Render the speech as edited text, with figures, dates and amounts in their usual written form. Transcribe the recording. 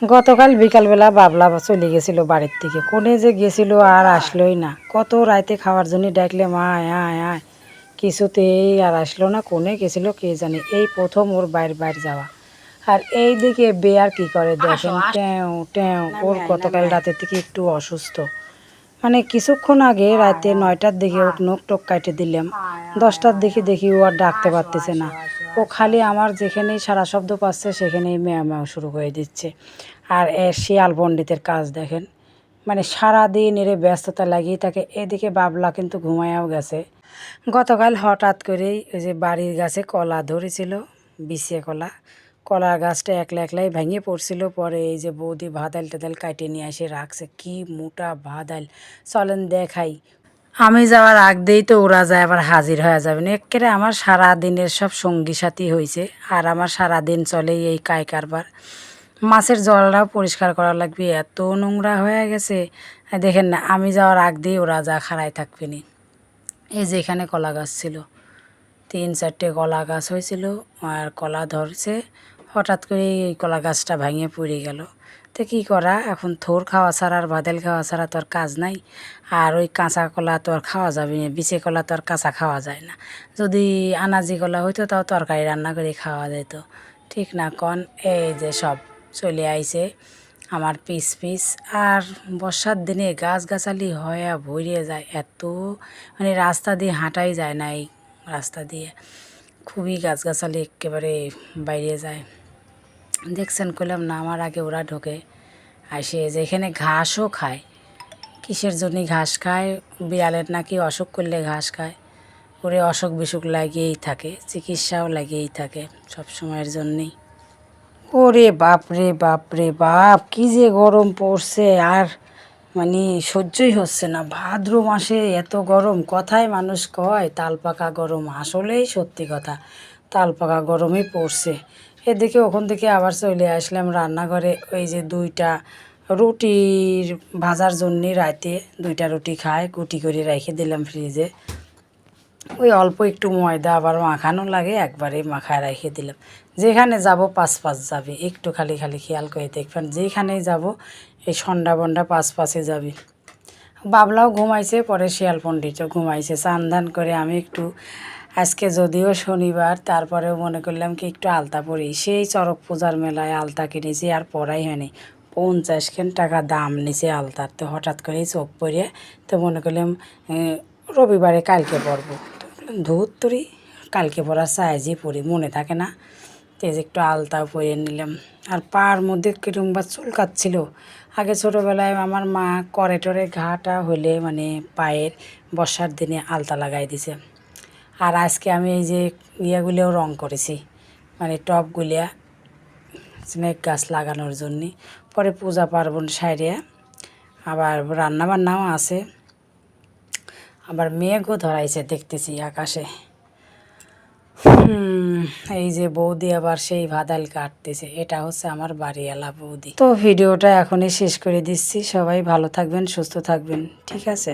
গতকাল বিকালবেলা বাবলা চলে গেছিল বাড়ির থেকে, কোনে যে গেছিল আর আসলোই না। কত রাইতে খাওয়ার জন্য ডাকলে আয় আয় আয়, কিছুতেই আর আসলো না। কোনে গেছিল কে জানে, এই প্রথম ওর বাইরে বাইরে যাওয়া। আর এই দিকে বেয়ার কি করে দেখেন, ট্যাও ট্যাও। ওর গতকাল রাতের থেকে একটু অসুস্থ, মানে কিছুক্ষণ আগে রাতে 9টার দিকে ও নখ টোক কাটে দিলাম, 10টার দিকে দেখি ও আর ডাকতে পারতেছে না। ও খালি আমার যেখানেই সারা শব্দ পাচ্ছে সেখানেই ম্যাও ম্যাও শুরু করে দিচ্ছে। আর শিয়াল পণ্ডিতের কাজ দেখেন, মানে সারাদিন এর ব্যস্ততা লাগিয়ে থাকে। এদিকে বাবলা কিন্তু ঘুমায়াও গেছে। গতকাল হঠাৎ করেই ওই যে বাড়ির গাছে কলা ধরেছিল, বিছিয়ে কলা, কলার গাছটা একলা একলাই ভেঙে পড়ছিল। পরে এই যে বৌদি ভাদাল টাদাল কাটে নিয়ে এসে রাখছে, কি মোটা ভাদাল। চলেন দেখাই। আমি যাওয়ার আগ দিয়েই তো ওরা যায় আবার হাজির হয়ে যাবেন। একেবারে আমার সারা দিনের সব সঙ্গী সাথী হয়েছে। আর আমার সারা দিন চলে এই কায় কারবার। মাছের জলটাও পরিষ্কার করা লাগবে, এত নোংরা হয়ে গেছে। দেখেন না, আমি যাওয়ার আগ দিয়ে ওরা যা খাড়ায় থাকবে নি। এই যে এখানে কলা গাছ ছিল, 3-4টে কলা গাছ হয়েছিল, আর কলা ধরছে। হঠাৎ করে এই কলা গাছটা ভেঙে পড়ে গেল। তো কী করা এখন, থোর খাওয়া ছাড়া আর বাদেল খাওয়া ছাড়া তো আর কাজ নাই। আর ওই কাঁচা কলা তো আর খাওয়া যাবে না, বিচে কলা তো আর কাঁচা খাওয়া যায় না। যদি আনাজি কলা হইতো তাও তরকারি রান্না করে খাওয়া যেত, ঠিক না কন? এই যে সব চলে আইছে আমার পিস পিস। আর বর্ষার দিনে গাছগাছালি হয়ে ভরে যায় এত, মানে রাস্তা দিয়ে হাঁটাই যায় না। এই রাস্তা দিয়ে খুবই গাছগাছালি একেবারে বাইরে যায়। দেখছেন, করলাম না আমার আগে ওরা ঢোকে, আসে যেখানে ঘাসও খায়। কিসের জন্য ঘাস খায়? বিড়ালের নাকি অসুখ করলে ঘাস খায়। ওরে অসুখ বিসুখ লাগিয়েই থাকে, চিকিৎসাও লাগিয়েই থাকে সব সময়ের জন্যেই। ওরে বাপ রে বাপ রে বাপ, কী যে গরম পড়ছে, আর মানে সহ্যই হচ্ছে না। ভাদ্র মাসে এত গরম, কথায় মানুষ কয় তাল পাকা গরম, আসলেই সত্যি কথা, তাল পাকা গরমই পড়ছে। এদিকে ওখান থেকে আবার চলে আসলাম রান্নাঘরে। ওই যে 2টা রুটির ভাজার জন্যে রাতে 2টা রুটি খায়, কুটি করে রেখে দিলাম ফ্রিজে। ওই অল্প একটু ময়দা আবার মাখানো লাগে, একবারে মাখায় রেখে দিলাম। যেখানে যাব পাঁচ পাঁচ যাবে, একটু খালি খালি খেয়াল করে দেখবেন, যেখানেই যাব এই সন্ডা বন্ডা পাঁচ পাঁচে যাবে। বাবলাও ঘুমাইছে, পরে শিয়াল পণ্ডিতও ঘুমাইছে। চান ধান করে আমি একটু, আজকে যদিও শনিবার তারপরেও মনে করলাম কি একটু আলতা পরি। সেই চড়ক পূজার মেলায় আলতা কিনেছি, আর পরাই হয়নি। 50 টাকা দাম নিছে আলতার। তো হঠাৎ করেই চোখ পড়ে, তো মনে করলাম রবিবারে কালকে পরবো। ধূত তরি, কালকে পরার সাইজই পরি, মনে থাকে না। তেজ একটু আলতাও পরে নিলাম। আর পার মধ্যে কিরম বা চুলকাচ্ছিল। আগে ছোটোবেলায় আমার মা করে টরে ঘাটা হলে মানে পায়ের বর্ষার দিনে আলতা লাগাই দিছে। আর আজকে আমি এই যে ইয়েগুলোও রং করেছি, মানে টবগুলিয়া স্নেক গাছ লাগানোর জন্যে। পরে পূজা পার্বণ সাইরিয়া আবার রান্না বান্নাও আছে। আবার মেঘও ধরাইছে দেখতেছি আকাশে। এই যে বৌদি আবার সেই ভাদাল কাটতেছে, এটা হচ্ছে আমার বাড়িওয়ালা বৌদি। তো ভিডিওটা এখনই শেষ করে দিচ্ছি। সবাই ভালো থাকবেন, সুস্থ থাকবেন, ঠিক আছে?